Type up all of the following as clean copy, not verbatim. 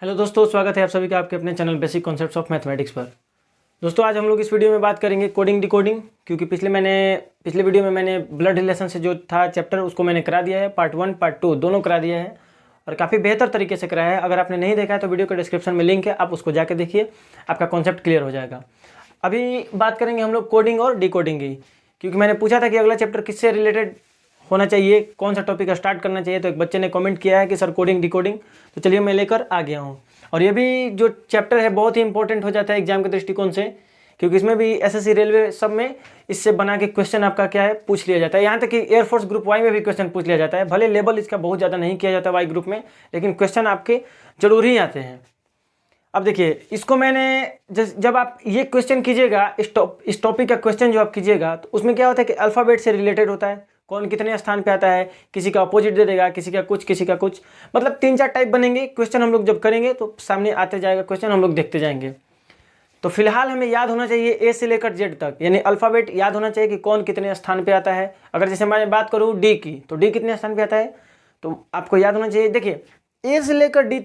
Hello दोस्तों, स्वागत है आप सभी का आपके अपने channel basic concepts of mathematics पर। दोस्तों आज हम लोग इस वीडियो में बात करेंगे कोडिंग डिकोडिंग, क्योंकि पिछले वीडियो में मैंने ब्लड रिलेशन से जो था चैप्टर उसको मैंने करा दिया है। पार्ट 1 पार्ट 2 दोनों करा दिया है और काफ़ी बेहतर तरीके से कराया है। अगर आपने नहीं देखा है तो वीडियो के डिस्क्रिप्शन में लिंक है, आप उसको जाके देखिए, आपका कॉन्सेप्ट क्लियर हो जाएगा। अभी बात करेंगे हम लोग कोडिंग और डिकोडिंग की, क्योंकि मैंने पूछा था कि अगला चैप्टर किससे रिलेटेड होना चाहिए, कौन सा टॉपिक स्टार्ट करना चाहिए। तो एक बच्चे ने कमेंट किया है कि सर कोडिंग डिकोडिंग, तो चलिए मैं लेकर आ गया हूँ। और ये भी जो चैप्टर है बहुत ही इंपॉर्टेंट हो जाता है एग्जाम के दृष्टिकोण से, क्योंकि इसमें भी एसएससी रेलवे सब में इससे बना के क्वेश्चन आपका क्या है पूछ लिया जाता है। यहाँ तक कि एयरफोर्स ग्रुप वाई में भी क्वेश्चन पूछ लिया जाता है। भले लेवल इसका बहुत ज़्यादा नहीं किया जाता वाई ग्रुप में, लेकिन क्वेश्चन आपके जरूर ही आते हैं। अब देखिए, इसको मैंने जब आप ये क्वेश्चन कीजिएगा, इस टॉपिक का क्वेश्चन जो आप कीजिएगा, तो उसमें क्या होता है कि अल्फ़ाबेट से रिलेटेड होता है, कौन कितने स्थान पे आता है, किसी का अपोजिट दे देगा, किसी का कुछ किसी का कुछ, मतलब 3-4 टाइप बनेंगे क्वेश्चन। हम लोग जब करेंगे तो सामने आते जाएगा क्वेश्चन, हम लोग देखते जाएंगे। तो फिलहाल हमें याद होना चाहिए ए से लेकर जेड तक, यानी अल्फ़ाबेट याद होना चाहिए कि कौन कितने स्थान पे आता है। अगर जैसे मैं बात करूँ डी की, तो डी कितने स्थान पे आता है तो आपको याद होना चाहिए। देखिए, ए से लेकर डी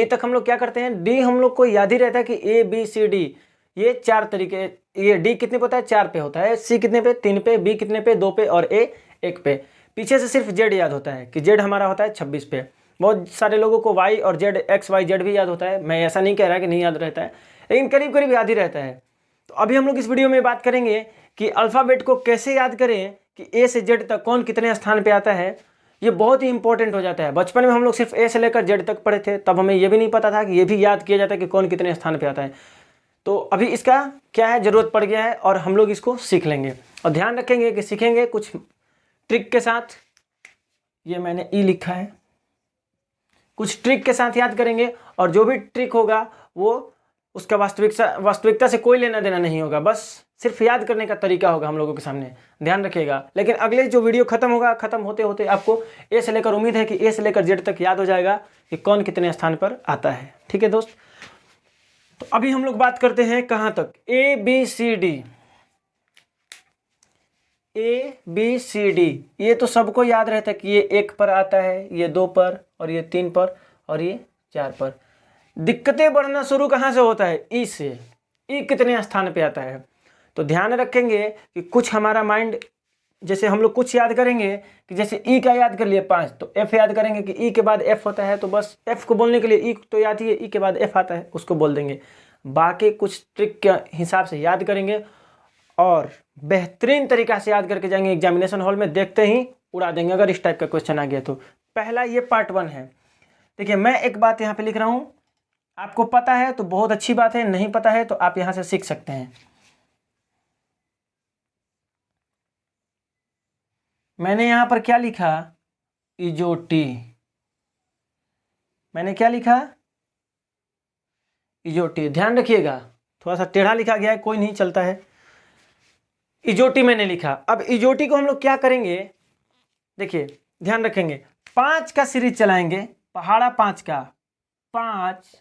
तक हम लोग क्या करते हैं, डी हम लोग को याद ही रहता है कि ए बी सी डी, ये 4 तरीके। ये डी कितने पे होता है, 4 पे होता है, सी कितने पे, 3 पे, बी कितने पे, 2 पे, और ए 1 पे। पीछे से सिर्फ जेड याद होता है कि जेड हमारा होता है 26 पे। बहुत सारे लोगों को वाई और जेड, एक्स वाई जेड भी याद होता है। मैं ऐसा नहीं कह रहा कि नहीं याद रहता है, लेकिन करीब करीब याद ही रहता है। तो अभी हम लोग इस वीडियो में बात करेंगे कि अल्फ़ाबेट को कैसे याद करें कि ए से जेड तक कौन कितने स्थान पर आता है। ये बहुत ही इंपॉर्टेंट हो जाता है। बचपन में हम लोग सिर्फ ए से लेकर जेड तक पढ़े थे, तब हमें ये भी नहीं पता था कि ये भी याद किया जाता है कि कौन कितने स्थान पे आता है। तो अभी इसका क्या है, ज़रूरत पड़ गया है और हम लोग इसको सीख लेंगे। और ध्यान रखेंगे कि सीखेंगे कुछ ट्रिक के साथ। ये मैंने ई लिखा है, कुछ ट्रिक के साथ याद करेंगे, और जो भी ट्रिक होगा वो उसका वास्तविकता से कोई लेना देना नहीं होगा, बस सिर्फ याद करने का तरीका होगा हम लोगों के सामने। ध्यान रखिएगा। लेकिन अगले जो वीडियो खत्म होगा, खत्म होते होते आपको ए से लेकर, उम्मीद है कि ए से लेकर जेड तक याद हो जाएगा कि कौन कितने स्थान पर आता है। ठीक है दोस्त, तो अभी हम लोग बात करते हैं कहाँ तक, A B C D. A B C D ये तो सबको याद रहता है कि ये 1 पर आता है, ये 2 पर, और ये 3 पर, और ये 4 पर। दिक्कतें बढ़ना शुरू कहाँ से होता है, ई से। ई कितने स्थान पे आता है। तो ध्यान रखेंगे कि कुछ हमारा माइंड, जैसे हम लोग कुछ याद करेंगे कि जैसे ई का याद कर लिए 5, तो एफ याद करेंगे कि ई के बाद एफ होता है, तो बस एफ को बोलने के लिए ई तो याद ही है, ई के बाद एफ आता है, उसको बोल देंगे। बाकी कुछ ट्रिक के हिसाब से याद करेंगे और बेहतरीन तरीका से याद करके जाएंगे एग्जामिनेशन हॉल में, देखते ही उड़ा देंगे अगर इस टाइप का क्वेश्चन आ गया तो। पहला ये पार्ट 1 है। देखिए, मैं एक बात यहाँ पे लिख रहा हूँ, आपको पता है तो बहुत अच्छी बात है, नहीं पता है तो आप यहाँ से सीख सकते हैं। मैंने यहाँ पर क्या लिखा, इजोटी। मैंने क्या लिखा, इजोटी। ध्यान रखिएगा, थोड़ा सा टेढ़ा लिखा गया है, कोई नहीं, चलता है। इजोटी मैंने लिखा। अब इजोटी को हम लोग क्या करेंगे, देखिए ध्यान रखेंगे, 5 का सीरीज चलाएंगे, पहाड़ा 5 का, 5,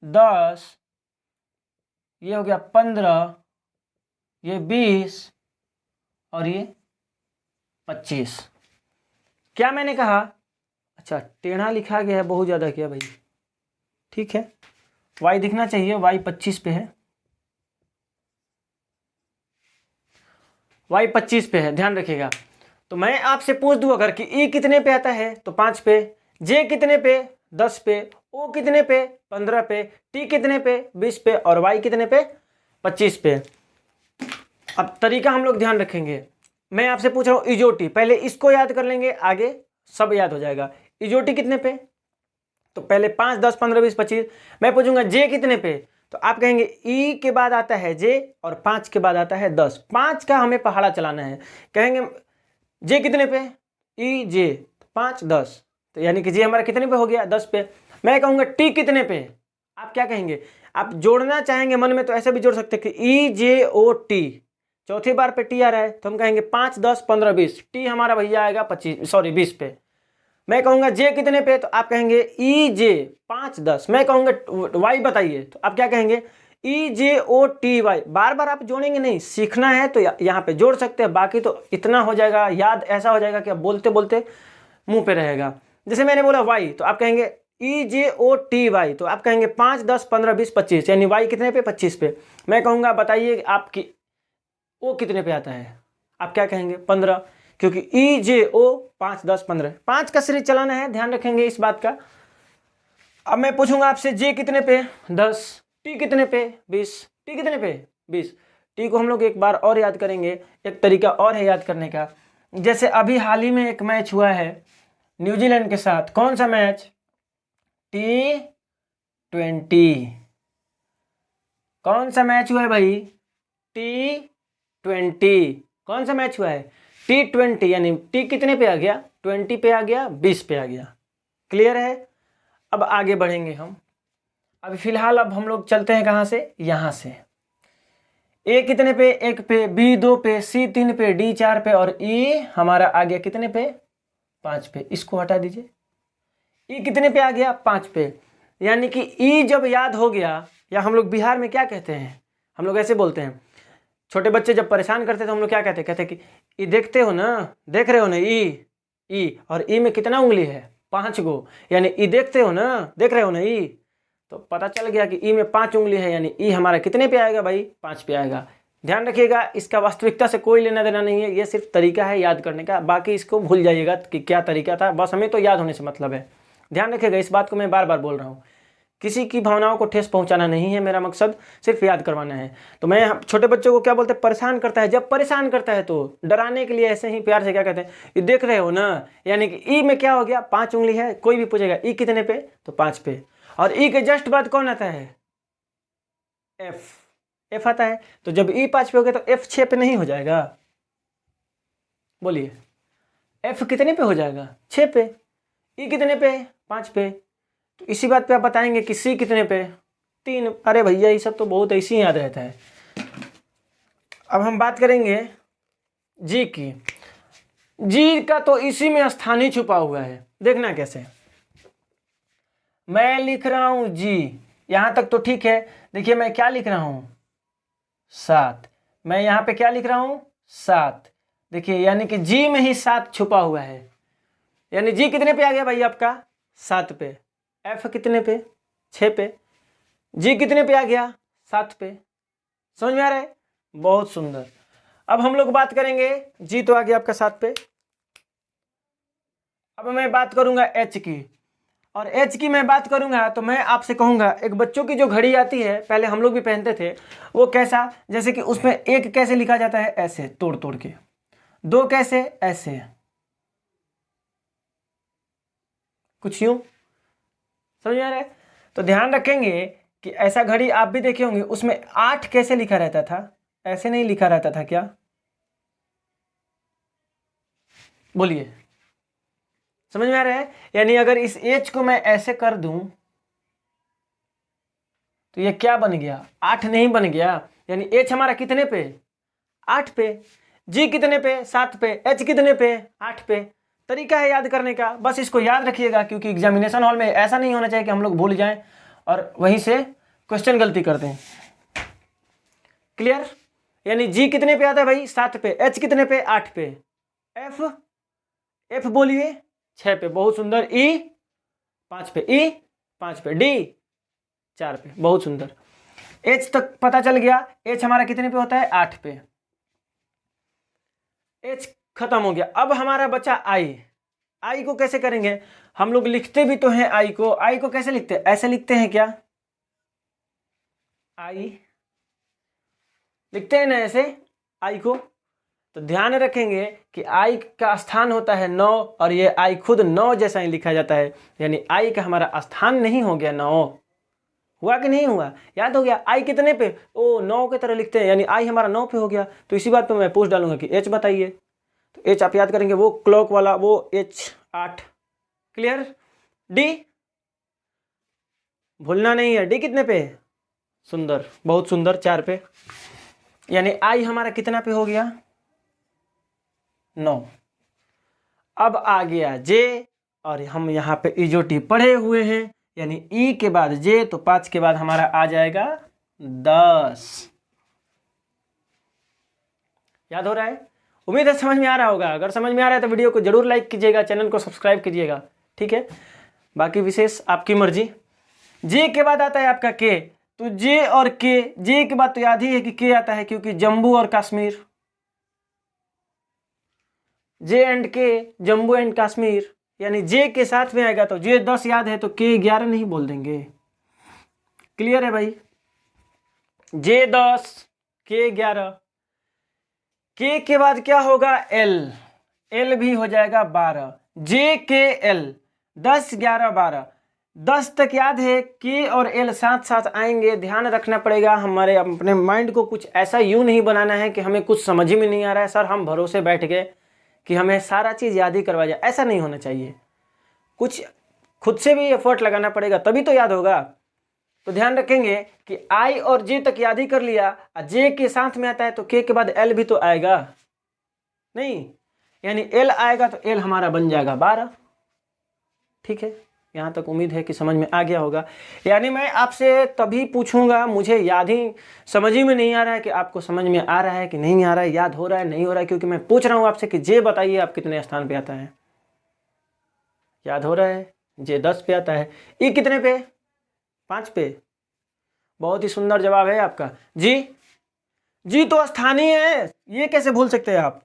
10, ये हो गया 15, ये 20, और ये 25। क्या मैंने कहा, अच्छा टेढ़ा लिखा गया है, बहुत ज़्यादा किया भाई। ठीक है, वाई दिखना चाहिए, वाई 25 पे है, वाई 25 पे है, ध्यान रखिएगा। तो मैं आपसे पूछ दूँ अगर कि ई कितने पे आता है, तो 5 पे, जे कितने पे, 10 पे, ओ कितने पे, 15 पे, टी कितने पे, 20 पे, और वाई कितने पे, 25 पे। अब तरीका हम लोग ध्यान रखेंगे। मैं आपसे पूछ रहा हूँ इजोटी, पहले इसको याद कर लेंगे, आगे सब याद हो जाएगा। इजोटी कितने पे, तो पहले 5, 10, 15, 20, 25। मैं पूछूंगा जे कितने पे, तो आप कहेंगे ई के बाद आता है जे, और 5 के बाद आता है 10। 5 का हमें पहाड़ा चलाना है, कहेंगे जे कितने पे, ई जे, 5, 10, तो यानी कि जे हमारा कितने पे हो गया, 10 पे। मैं कहूँगा टी कितने पे, आप क्या कहेंगे, आप जोड़ना चाहेंगे मन में तो ऐसे भी जोड़ सकते हैं कि ई जे ओ टी, चौथी बार पे टी आ रहा है तो हम कहेंगे 5, 10, 15, 20, टी हमारा भैया आएगा 20 पे। मैं कहूँगा जे कितने पे, तो आप कहेंगे ई जे 5, 10। मैं कहूँगा वाई बताइए, तो आप क्या कहेंगे, ई जे ओ टी वाई। बार बार आप जोड़ेंगे नहीं, सीखना है तो यहाँ पे जोड़ सकते हैं, बाकी तो इतना हो जाएगा याद, ऐसा हो जाएगा कि आप बोलते बोलते मुंह पे रहेगा। जैसे मैंने बोला वाई, तो आप कहेंगे EJOTY, तो आप कहेंगे 5, 10, 15, 20, 25, यानी y कितने पे? 25 पे। मैं कहूँगा बताइए आपकी ओ कितने पे आता है? आप क्या कहेंगे? 15, क्योंकि EJO 5, 10, 15, 5 का सीरीज चलाना है, ध्यान रखेंगे इस बात का। अब मैं पूछूंगा आपसे J कितने पे? 10, T कितने पे? 20, T कितने पे? 20। T को हम लोग एक बार और याद करेंगे, एक तरीका और है याद करने का। जैसे अभी हाल ही में एक मैच हुआ है न्यूजीलैंड के साथ, कौन सा मैच? T20। कौन सा मैच हुआ है भाई? T20। कौन सा मैच हुआ है? T20, यानी T कितने पे आ गया? 20 पे आ गया, 20 पे आ गया। क्लियर है? अब आगे बढ़ेंगे हम। अभी फिलहाल अब हम लोग चलते हैं कहाँ से? यहाँ से। ए कितने पे? 1 पे, बी 2 पे, सी 3 पे, डी 4 पे, और ई हमारा आ गया कितने पे? 5 पे। इसको हटा दीजिए। ई कितने पे आ गया? 5 पे। यानी कि ई जब याद हो गया, या हम लोग बिहार में क्या कहते हैं, हम लोग ऐसे बोलते हैं, छोटे बच्चे जब परेशान करते तो हम लोग क्या कहते? कहते कि ई देखते हो ना, देख रहे हो ना, ई, और ई में कितना उंगली है? 5 गो। यानी ई देखते हो ना, देख रहे हो ना ई, तो पता चल गया कि ई में 5 उंगली है, यानी ई हमारा कितने पे आएगा भाई? 5 पे आएगा। ध्यान रखिएगा, इसका वास्तविकता से कोई लेना देना नहीं है, ये सिर्फ तरीका है याद करने का, बाकी इसको भूल जाइएगा कि क्या तरीका था, बस हमें तो याद होने से मतलब है। ध्यान रखिएगा, इस बात को मैं बार बार बोल रहा हूँ, किसी की भावनाओं को ठेस पहुंचाना नहीं है मेरा मकसद, सिर्फ याद करवाना है। तो मैं छोटे बच्चों को क्या बोलते हैं? परेशान करता है। जब परेशान करता है तो डराने के लिए ऐसे ही प्यार से क्या कहते हैं? ये देख रहे हो ना, यानी कि ई में क्या हो गया? 5 उंगली है। कोई भी पूछेगा ई कितने पे, तो 5 पे। और ई के जस्ट बाद कौन आता है? एफ आता है। तो जब ई 5 पे हो गया तो एफ 6 पे नहीं हो जाएगा? बोलिए, एफ कितने पे हो जाएगा? 6 पे। ई कितने पे? 5 पे। तो इसी बात पे आप बताएंगे कि सी कितने पे? 3। अरे भैया ये सब तो बहुत ऐसे ही याद रहता है। अब हम बात करेंगे जी की। जी का तो इसी में स्थान ही छुपा हुआ है, देखना कैसे। मैं लिख रहा हूं जी, यहां तक तो ठीक है। देखिए मैं क्या लिख रहा हूं? 7। मैं यहां पे क्या लिख रहा हूं? 7। देखिए यानी कि जी में ही 7 छुपा हुआ है, यानी जी कितने पे आ गया भाई आपका? 7 पे। एफ कितने पे? 6 पे। जी कितने पे आ गया? 7 पे। समझ में आ रहा है? बहुत सुंदर। अब हम लोग बात करेंगे, जी तो आ गया आपका 7 पे। अब मैं बात करूंगा एच की, और एच की मैं बात करूंगा तो मैं आपसे कहूंगा, एक बच्चों की जो घड़ी आती है, पहले हम लोग भी पहनते थे, वो कैसा? जैसे कि उसमें 1 कैसे लिखा जाता है? ऐसे तोड़ तोड़ के। 2 कैसे? ऐसे, कुछ यूं। समझ में आ रहा है? तो ध्यान रखेंगे कि ऐसा घड़ी आप भी देखे होंगे, उसमें 8 कैसे लिखा रहता था? ऐसे नहीं लिखा रहता था क्या? बोलिए, समझ में आ रहा है? यानी अगर इस एच को मैं ऐसे कर दूं तो ये क्या बन गया? 8 नहीं बन गया। यानी एच हमारा कितने पे? 8 पे। जी कितने पे? 7 पे। एच कितने पे? 8 पे। तरीका है याद करने का, बस इसको याद रखिएगा, क्योंकि एग्जामिनेशन हॉल में ऐसा नहीं होना चाहिए कि हम लोग भूल जाएं और वहीं से क्वेश्चन गलती कर दें। क्लियर? यानी जी कितने पे आता है भाई? 7 पे। एच कितने पे? 8 पे। एफ, एफ बोलिए 6 पे। बहुत सुंदर। ई 5 पे। ई 5 पे। डी 4 पे। बहुत सुंदर। एच तक पता चल गया। एच हमारा कितने पे होता है? 8 पे। एच खत्म हो गया। अब हमारा बचा आई। आई को कैसे करेंगे? हम लोग लिखते भी तो हैं आई को। आई को कैसे लिखते हैं? ऐसे लिखते हैं क्या? आई लिखते हैं ना ऐसे आई को। तो ध्यान रखेंगे कि आई का स्थान होता है 9, और ये आई खुद 9 जैसा ही लिखा जाता है, यानी आई का हमारा स्थान नहीं हो गया 9। हुआ कि नहीं हुआ? याद हो गया? आई कितने पे? ओ 9 की तरह लिखते हैं, यानी आई हमारा 9 पे हो गया। तो इसी बात पे मैं पूछ डालूंगा कि एच बताइए। तो एच आप याद करेंगे, वो क्लॉक वाला, वो एच 8। क्लियर? डी भूलना नहीं है। डी कितने पे? सुंदर, बहुत सुंदर, 4 पे। यानी आई हमारा कितना पे हो गया? 9। अब आ गया जे, और हम यहाँ पे इजोटी पढ़े हुए हैं, यानी ई के बाद जे, तो 5 के बाद हमारा आ जाएगा 10। याद हो रहा है? उम्मीद है समझ में आ रहा होगा। अगर समझ में आ रहा है तो वीडियो को जरूर लाइक कीजिएगा, चैनल को सब्सक्राइब कीजिएगा। ठीक है, बाकी विशेष आपकी मर्जी। जे के बाद आता है आपका के, तो जे और के, जे के बाद तो याद ही है कि के आता है, क्योंकि जम्मू और कश्मीर, जे एंड के, जम्मू एंड कश्मीर, यानी जे के साथ में आएगा तो जे 10 याद है तो के 11 नहीं बोल देंगे। क्लियर है भाई? जे 10, के 11, के बाद क्या होगा? एल, एल भी हो जाएगा 12, जे के एल 10 11 12, 10 तक याद है। के और एल साथ साथ आएंगे। ध्यान रखना पड़ेगा, हमारे अपने माइंड को कुछ ऐसा यूं नहीं बनाना है कि हमें कुछ समझ ही में नहीं आ रहा है, सर हम भरोसे बैठ गए कि हमें सारा चीज़ याद ही करवा जाए, ऐसा नहीं होना चाहिए। कुछ खुद से भी एफर्ट लगाना पड़ेगा, तभी तो याद होगा। तो ध्यान रखेंगे कि आई और जे तक याद ही कर लिया, जे के साथ में आता है तो के बाद एल भी तो आएगा नहीं, यानी एल आएगा तो एल हमारा बन जाएगा 12। ठीक है, यहाँ तक उम्मीद है कि समझ में आ गया होगा। यानी मैं आपसे तभी पूछूंगा, मुझे याद ही समझ ही में नहीं आ रहा है कि आपको समझ में आ रहा है कि नहीं आ रहा है, याद हो रहा है नहीं हो रहा है, क्योंकि मैं पूछ रहा हूँ आपसे कि जे बताइए आप कितने स्थान पे आता है। याद हो रहा है? जे 10 पे आता है। ई कितने पे? 5 पे। बहुत ही सुंदर जवाब है आपका। जी, जी तो स्थानीय है, ये कैसे भूल सकते हैं आप?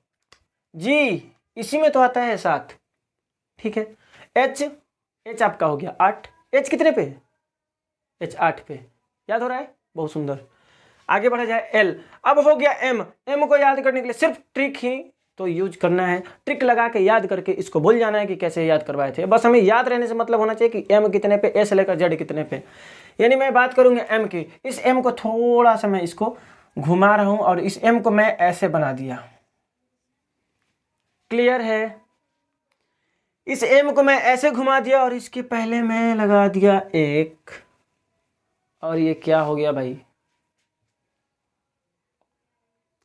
जी इसी में तो आता है 7। ठीक है, एच, एच आपका हो गया 8। एच कितने पे? एच 8 पे। याद हो रहा है? बहुत सुंदर। आगे बढ़ा जाए, एल। अब हो गया एम। एम को याद करने के लिए सिर्फ ट्रिक ही तो यूज करना है, ट्रिक लगा के याद करके इसको भूल जाना है कि कैसे याद करवाए थे। बस हमें याद रहने से मतलब होना चाहिए कि एम कितने पे, एस लेकर जेड कितने पे। यानी मैं बात करूंगा एम की, इस एम को थोड़ा सा मैं इसको घुमा रहा हूं और इस एम को मैं ऐसे बना दिया। क्लियर है? इस एम को मैं ऐसे घुमा दिया और इसके पहले मैं लगा दिया 1, और ये क्या हो गया भाई?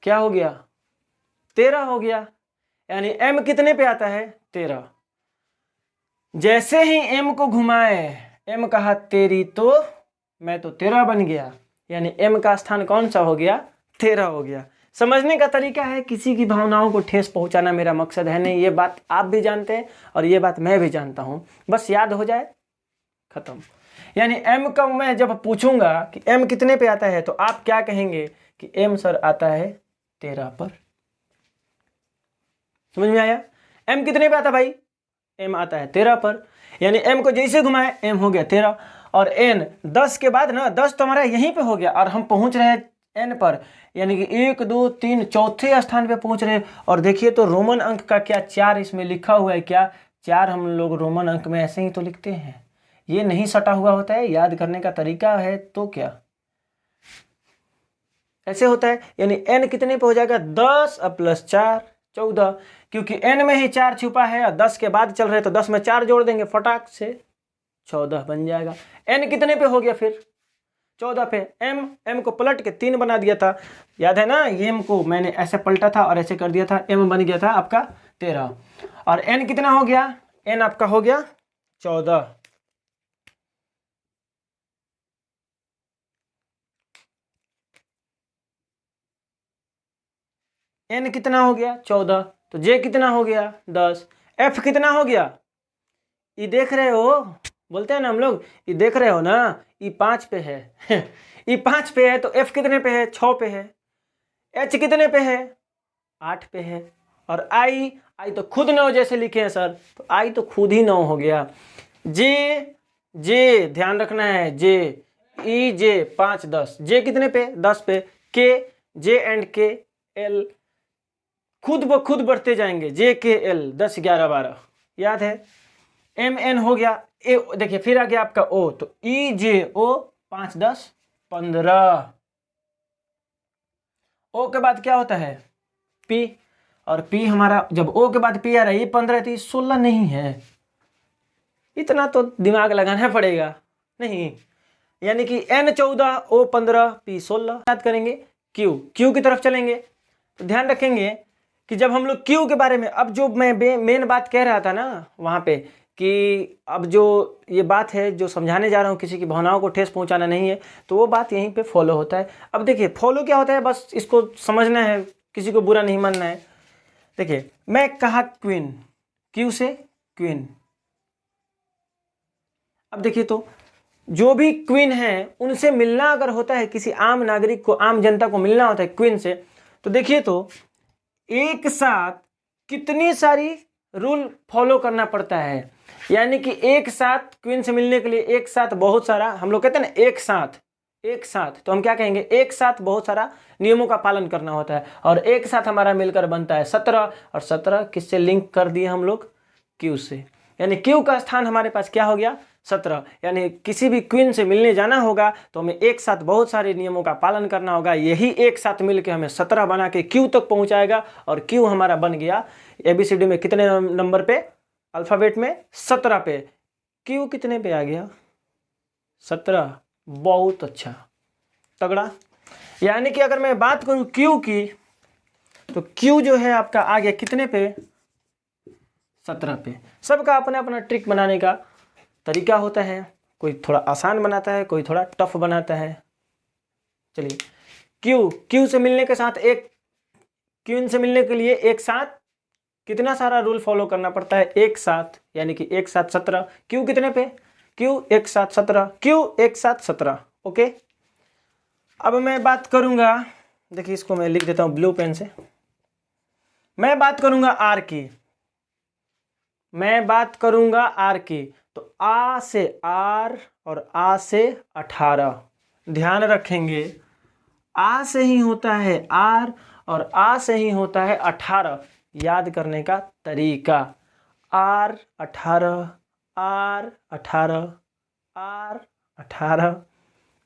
क्या हो गया? 13 हो गया। यानी एम कितने पे आता है? 13। जैसे ही एम को घुमाए, एम कहा तेरी तो मैं तो 13 बन गया, यानी एम का स्थान कौन सा हो गया? 13 हो गया। समझने का तरीका है, किसी की भावनाओं को ठेस पहुंचाना मेरा मकसद है नहीं। ये बात आप भी जानते हैं और ये बात मैं भी जानता हूं, बस याद हो जाए, खत्म। यानी एम का मैं जब पूछूंगा कि एम कितने पे आता है तो आप क्या कहेंगे कि एम सर आता है 13 पर। समझ में आया? एम कितने पे आता भाई? एम आता है 13 पर। यानी एम को जैसे घुमाए एम हो गया 13, और एन 10 के बाद ना, 10 तो हमारा यहीं पे हो गया और हम पहुंच रहे हैं एन पर, यानी कि 1 2 3 चौथे स्थान पे पहुंच रहे हैं। और देखिए तो रोमन अंक का क्या 4 इसमें लिखा हुआ है, क्या 4 हम लोग रोमन अंक में ऐसे ही तो लिखते हैं, ये नहीं सटा हुआ होता है, याद करने का तरीका है तो क्या ऐसे होता है। यानी एन कितने पे हो जाएगा? 10 प्लस 4 14, क्योंकि एन में ही 4 छुपा है और 10 के बाद चल रहे तो 10 में 4 जोड़ देंगे फटाक से, 14 बन जाएगा। एन कितने पे हो गया फिर? 14 पे। एम को पलट के 3 बना दिया था, याद है ना? ये एम को मैंने ऐसे पलटा था और ऐसे कर दिया था, एम बन गया था आपका 13। और एन कितना हो गया? एन आपका हो गया 14। एन कितना हो गया? 14। तो जे कितना हो गया? 10। एफ कितना हो गया? ये देख रहे हो, बोलते हैं ना हम लोग, ये देख रहे हो ना, ये 5 पे है ये 5 पे है, तो एफ कितने पे है? 6 पे है। एच कितने पे है? 8 पे है। और आई, आई तो खुद 9 जैसे लिखे हैं सर, तो आई तो खुद ही 9 हो गया। जे, जे ध्यान रखना है, जे, ई जे 5 10, जे कितने पे? 10 पे। के, जे एंड के, एल खुद ब खुद बढ़ते जाएंगे, जे के एल 10 11 12, याद है? एम एन हो गया। ए देखिए फिर आ गया आपका ओ, तो ई जे ओ 5 10 15। ओ के बाद क्या होता है? पी, और पी हमारा जब ओ के बाद पी आ रहा है, ये 15 थी 16 नहीं है, इतना तो दिमाग लगाना पड़ेगा नहीं। यानी कि एन 14 ओ 15 पी 16। याद करेंगे क्यू, क्यू की तरफ चलेंगे तो ध्यान रखेंगे कि जब हम लोग क्यू के बारे में, अब जो मैं मेन बात कह रहा था ना वहाँ पे, कि अब जो ये बात है जो समझाने जा रहा हूँ, किसी की भावनाओं को ठेस पहुँचाना नहीं है, तो वो बात यहीं पे फॉलो होता है। अब देखिए फॉलो क्या होता है, बस इसको समझना है, किसी को बुरा नहीं मानना है। देखिए मैं कहा क्वीन, क्यू से क्वीन, अब देखिए तो जो भी क्वीन है उनसे मिलना अगर होता है, किसी आम नागरिक को, आम जनता को मिलना होता है क्वीन से, तो देखिए तो एक साथ कितनी सारी रूल फॉलो करना पड़ता है। यानी कि एक साथ क्वीन से मिलने के लिए एक साथ बहुत सारा, हम लोग कहते हैं ना एक साथ, एक साथ, तो हम क्या कहेंगे, एक साथ बहुत सारा नियमों का पालन करना होता है। और एक साथ हमारा मिलकर बनता है 17, और 17 किससे लिंक कर दिए हम लोग, क्यू से। यानी क्यू का स्थान हमारे पास क्या हो गया, 17। यानी किसी भी क्वीन से मिलने जाना होगा तो हमें एक साथ बहुत सारे नियमों का पालन करना होगा। यही एक साथ मिलकर हमें 17 बना के क्यू तक पहुंचाएगा। और क्यू हमारा बन गया ABCD में कितने नंबर पे, अल्फ़ाबेट में 17 पे। क्यू कितने पे आ गया, 17। बहुत अच्छा, तगड़ा। यानी कि अगर मैं बात करूं क्यू की, तो क्यू जो है आपका आ गया कितने पे, 17 पे। सबका अपना अपना ट्रिक बनाने का तरीका होता है, कोई थोड़ा आसान बनाता है, कोई थोड़ा टफ बनाता है। चलिए, क्यू से मिलने के साथ, एक क्वीन से मिलने के लिए एक साथ कितना सारा रूल फॉलो करना पड़ता है, एक साथ, यानी कि एक साथ 17। क्यू कितने पे, क्यू एक साथ 17, क्यू एक साथ 17। ओके, अब मैं बात करूंगा, देखिए इसको मैं लिख देता हूं ब्लू पेन से। मैं बात करूंगा आर की, मैं बात करूंगा आर की। तो आ से आर और आ से 18, ध्यान रखेंगे आ से ही होता है आर और आ से ही होता है 18। याद करने का तरीका, R 18, R 18, R 18,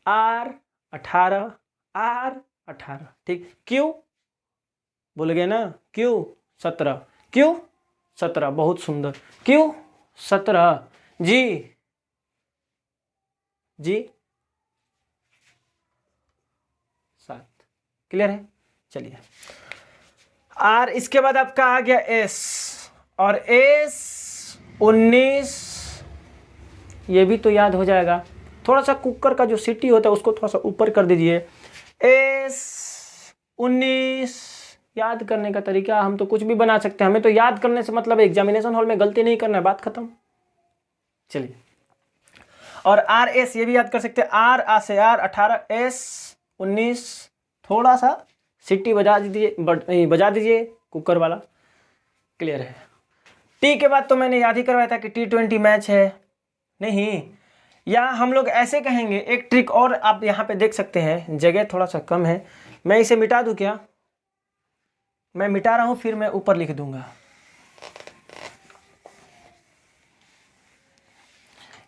R 18, R 18। ठीक, क्यू बोल गए ना, क्यू 17, क्यू 17, बहुत सुंदर, क्यू 17 जी, जी 7। क्लियर है। चलिए, आर, इसके बाद आपका आ गया एस, और एस 19, ये भी तो याद हो जाएगा। थोड़ा सा कुकर का जो सीटी होता है उसको थोड़ा सा ऊपर कर दीजिए। एस 19, याद करने का तरीका, हम तो कुछ भी बना सकते हैं, हमें तो याद करने से मतलब एग्जामिनेशन हॉल में गलती नहीं करना है, बात खत्म। चलिए, और आर एस ये भी याद कर सकते हैं, आर आ से आर 18, एस 19, थोड़ा सा सीटी बजा दीजिए कुकर वाला। क्लियर है। टी के बाद तो मैंने याद ही करवाया था कि T20 मैच है, नहीं, या हम लोग ऐसे कहेंगे। एक ट्रिक और आप यहाँ पे देख सकते हैं, जगह थोड़ा सा कम है, मैं इसे मिटा दूं क्या, मैं मिटा रहा हूं, फिर मैं ऊपर लिख दूंगा।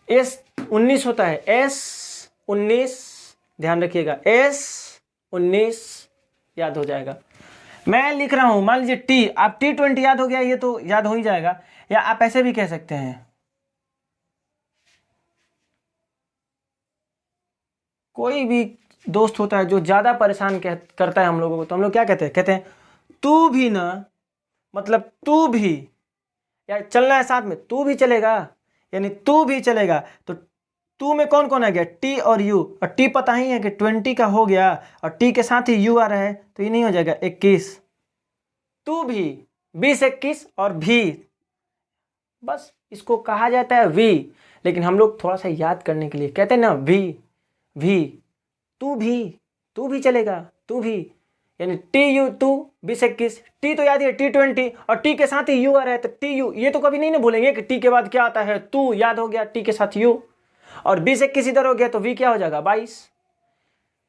एस 19 होता है, एस 19, ध्यान रखिएगा, एस 19 याद हो जाएगा। मैं लिख रहा हूं, मान लीजिए टी, आप T20 याद हो गया, ये तो याद हो ही जाएगा। या आप ऐसे भी कह सकते हैं, कोई भी दोस्त होता है जो ज्यादा परेशान करता है हम लोगों को, तो हम लोग क्या कहते हैं, कहते हैं तू भी ना, मतलब तू भी, या चलना है साथ में, तू भी चलेगा, यानी तू भी चलेगा। तो तू में कौन कौन आ गया, टी और यू, और टी पता ही है कि 20 का हो गया, और टी के साथ ही यू आ रहा है, तो ये नहीं हो जाएगा 21, तू भी 20 21, और भी, बस इसको कहा जाता है वी। लेकिन हम लोग थोड़ा सा याद करने के लिए कहते हैं ना भी, तू भी चलेगा, तू भी, यानी टी यू, तू 20 21, टी तो याद है T20, और टी के साथ ही यू आ रहा है, तो टी यू, ये तो कभी नहीं ना भूलेंगे कि टी के बाद क्या आता है, तू, याद हो गया, टी के साथ यू, और 20 21 इधर हो गया, तो वी क्या हो जाएगा, 22।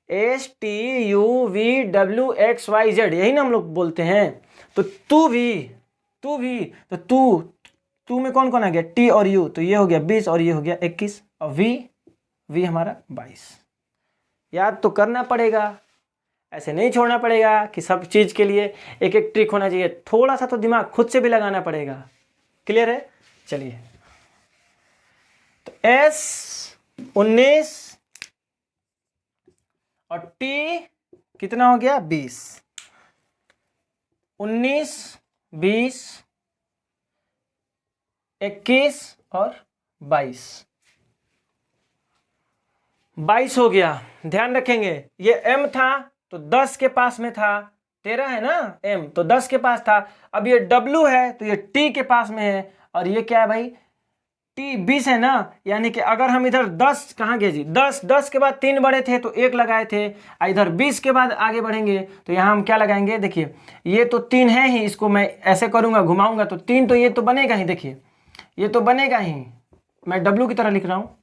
STUVWXYZ, यही ना हम लोग बोलते हैं। तो तू भी, तो तू में कौन कौन आ गया, टी और यू, तो ये हो गया 20 और ये हो गया 21, और वी हमारा 22। याद तो करना पड़ेगा, ऐसे नहीं छोड़ना पड़ेगा कि सब चीज के लिए एक एक ट्रिक होना चाहिए, थोड़ा सा तो दिमाग खुद से भी लगाना पड़ेगा। क्लियर है। चलिए, तो S 19 और टी कितना हो गया, 20, 19 20 21 और 22 हो गया। ध्यान रखेंगे, ये M था तो 10 के पास में था, 13 है ना M, तो 10 के पास था। अब ये W है तो ये T के पास में है, और ये क्या है भाई, टी 20 है ना, यानी कि अगर हम इधर 10 कहाँ गए जी, 10 के बाद 3 बढ़े थे तो 1 लगाए थे, इधर 20 के बाद आगे बढ़ेंगे तो यहाँ हम क्या लगाएंगे, देखिए ये तो 3 है ही, इसको मैं ऐसे करूँगा घुमाऊँगा तो 3, तो ये तो बनेगा ही, देखिए ये तो बनेगा ही, मैं W की तरह लिख रहा हूँ,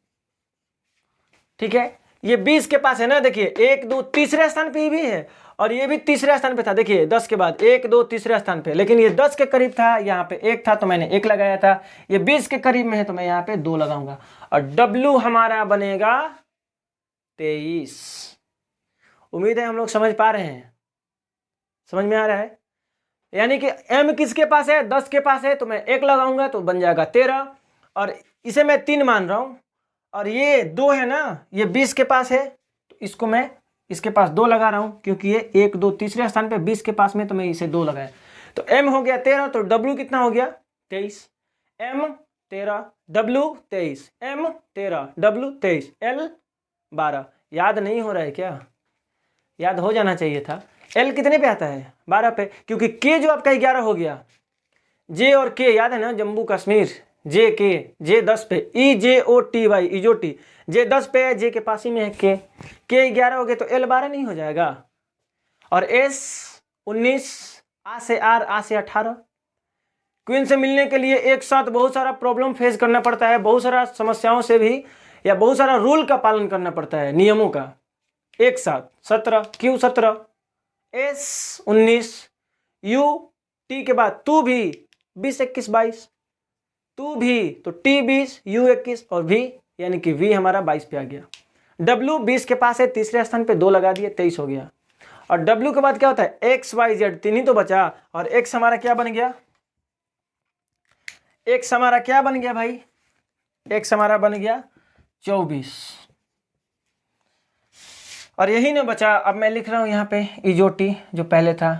ठीक है। ये 20 के पास है ना, देखिए 1 2 तीसरे स्थान पे भी है और ये भी तीसरे स्थान पे था, देखिए 10 के बाद 1 2 तीसरे स्थान पे, लेकिन ये 10 के करीब था, यहाँ पे 1 था तो मैंने 1 लगाया था, ये 20 के करीब में है तो मैं यहाँ पे 2 लगाऊंगा और W हमारा बनेगा 23। उम्मीद है हम लोग समझ पा रहे हैं, समझ में आ रहा है। यानी कि M किसके पास है, 10 के पास है तो मैं 1 लगाऊंगा तो बन जाएगा 13 और इसे मैं 3 मान रहा हूँ, और ये 2 है ना, ये 20 के पास है तो इसको मैं इसके पास 2 लगा रहा हूँ, क्योंकि ये 1 2 तीसरे स्थान पे 20 के पास में, तो मैं इसे 2 लगाया तो M हो गया 13, तो W कितना हो गया 23, M 13 W 23, M 13 W 23, L 12। याद नहीं हो रहा है क्या, याद हो जाना चाहिए था। L कितने पे आता है 12 पे, क्योंकि K जो आपका 11 हो गया, J और K याद है ना, Jammu Kashmir, J K, J 10 पे, EJOTY इजोटी, J 10 पे है, J के पास ही में है K 11 हो गए तो L 12 नहीं हो जाएगा, और S 19, A से R 18। क्वीन से मिलने के लिए एक साथ बहुत सारा प्रॉब्लम फेस करना पड़ता है, बहुत सारा समस्याओं से भी, या बहुत सारा रूल का पालन करना पड़ता है, नियमों का, एक साथ 17 Q 17, S 19, U T के बाद तू भी 20 21 22, तू भी तो T 20 U 21 और V यानी कि V हमारा 22 पे आ गया। W 20 के पास है, तीसरे स्थान पे 2 लगा दिए, 23 हो गया। और W के बाद क्या होता है, X Y Z 3 ही तो बचा, और X हमारा क्या बन गया, X हमारा क्या बन गया भाई, X हमारा बन गया 24। और यही ना बचा, अब मैं लिख रहा हूं यहाँ पे इजोटी जो पहले था,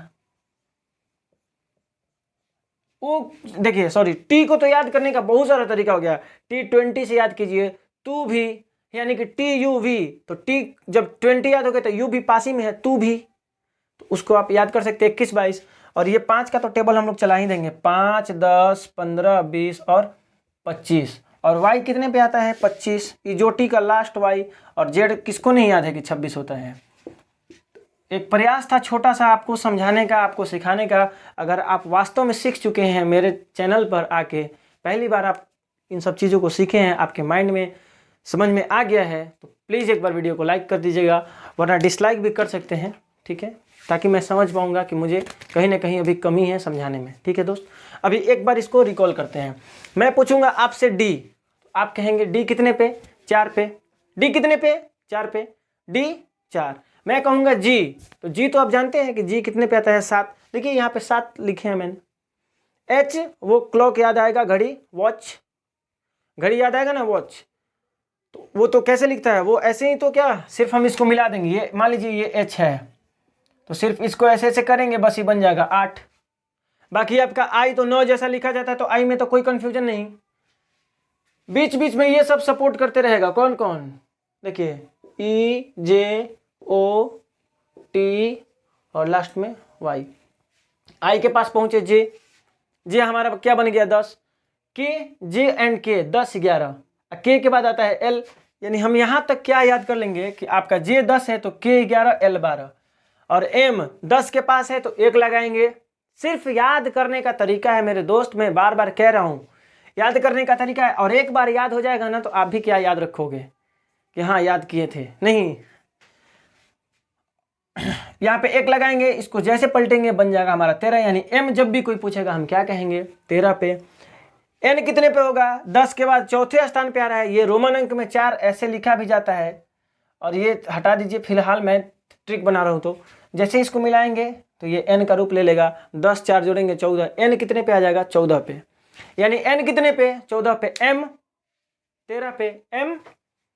वो देखिए सॉरी, टी को तो याद करने का बहुत सारा तरीका हो गया, T20 से याद कीजिए, तू भी यानी कि TUV, तो T जब 20 याद हो गया तो U भी पास ही में है, तू भी, तो उसको आप याद कर सकते हैं 21 22, और ये 5 का तो टेबल हम लोग चला ही देंगे, 5 10 15 20 और 25, और Y कितने पे आता है 25, इजोटी का लास्ट Y, और Z किसको नहीं याद है कि 26 होता है। एक प्रयास था छोटा सा आपको समझाने का, आपको सिखाने का। अगर आप वास्तव में सीख चुके हैं मेरे चैनल पर आके, पहली बार आप इन सब चीज़ों को सीखे हैं, आपके माइंड में समझ में आ गया है, तो प्लीज़ एक बार वीडियो को लाइक कर दीजिएगा, वरना डिसलाइक भी कर सकते हैं, ठीक है, ताकि मैं समझ पाऊँगा कि मुझे कहीं ना कहीं अभी कमी है समझाने में, ठीक है दोस्त। अभी एक बार इसको रिकॉल करते हैं, मैं पूछूंगा आपसे D, आप कहेंगे D कितने पे, 4 पे, D कितने पे 4 पे, D 4, मैं कहूँगा G, तो G तो आप जानते हैं कि G कितने पे आता है 7, देखिए यहाँ पे 7 लिखे हैं मैंने। H वो क्लॉक याद आएगा, घड़ी, वॉच, घड़ी याद आएगा ना, वॉच, तो वो तो कैसे लिखता है, वो ऐसे ही, तो क्या सिर्फ हम इसको मिला देंगे, ये मान लीजिए ये H है तो सिर्फ इसको ऐसे ऐसे करेंगे, बस ही बन जाएगा 8। बाकी आपका I तो 9 जैसा लिखा जाता है, तो I में तो कोई कंफ्यूजन नहीं, बीच बीच में ये सब सपोर्ट करते रहेगा, कौन कौन, देखिए EJOT और लास्ट में Y। I के पास पहुंचे J हमारा क्या बन गया 10, K J and K 10 11, K के बाद आता है L, यानी हम यहाँ तक क्या याद कर लेंगे कि आपका J 10 है तो K 11 L 12, और M 10 के पास है तो 1 लगाएंगे। सिर्फ याद करने का तरीका है मेरे दोस्त, मैं बार बार कह रहा हूँ, याद करने का तरीका है, और एक बार याद हो जाएगा ना तो आप भी क्या याद रखोगे कि हाँ याद किए थे, नहीं, यहाँ पे 1 लगाएंगे, इसको जैसे पलटेंगे बन जाएगा हमारा 13, यानी M जब भी कोई पूछेगा हम क्या कहेंगे 13 पे। N कितने पे होगा, 10 के बाद चौथे स्थान पे आ रहा है, ये रोमन अंक में 4 ऐसे लिखा भी जाता है, और ये हटा दीजिए फिलहाल, मैं ट्रिक बना रहा हूँ, तो जैसे इसको मिलाएंगे तो ये N का रूप ले लेगा, 10 4 जोड़ेंगे 14, N कितने पे आ जाएगा 14 पे, यानी N कितने पे 14 पे, M 13 पे, M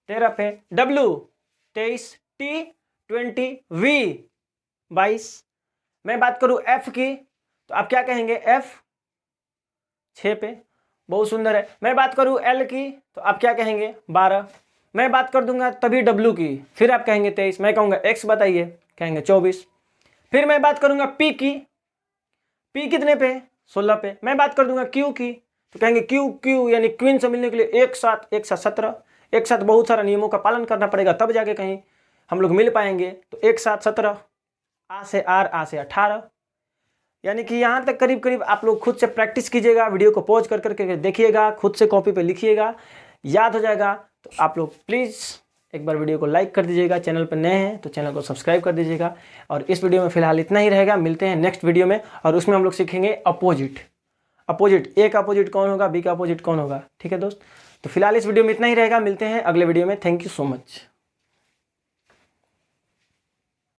13 पे, W 23, T 20, V 22। मैं बात करूं F की तो आप क्या कहेंगे, F 6 पे, बहुत सुंदर है। मैं बात करूं L की तो आप क्या कहेंगे 12। मैं बात कर दूंगा तभी W की, फिर आप कहेंगे 23। मैं कहूँगा X बताइए, कहेंगे 24। फिर मैं बात करूंगा P की, P कितने पे 16 पे। मैं बात कर दूंगा Q की तो कहेंगे क्यू क्यू यानी क्वीन से मिलने के लिए एक साथ 17, एक साथ बहुत सारा नियमों का पालन करना पड़ेगा तब जाके कहीं हम लोग मिल पाएंगे। तो एक साथ 17, आ से आर, आ से 18, यानी कि यहाँ तक करीब करीब आप लोग खुद से प्रैक्टिस कीजिएगा, वीडियो को पॉज कर करके देखिएगा, खुद से कॉपी पे लिखिएगा, याद हो जाएगा। तो आप लोग प्लीज़ एक बार वीडियो को लाइक कर दीजिएगा, चैनल पर नए हैं तो चैनल को सब्सक्राइब कर दीजिएगा। और इस वीडियो में फिलहाल इतना ही रहेगा, मिलते हैं नेक्स्ट वीडियो में, और उसमें हम लोग सीखेंगे अपोजिट। ए का अपोजिट कौन होगा, बी का अपोजिट कौन होगा, ठीक है दोस्त। तो फिलहाल इस वीडियो में इतना ही रहेगा, मिलते हैं अगले वीडियो में। Thank you so much.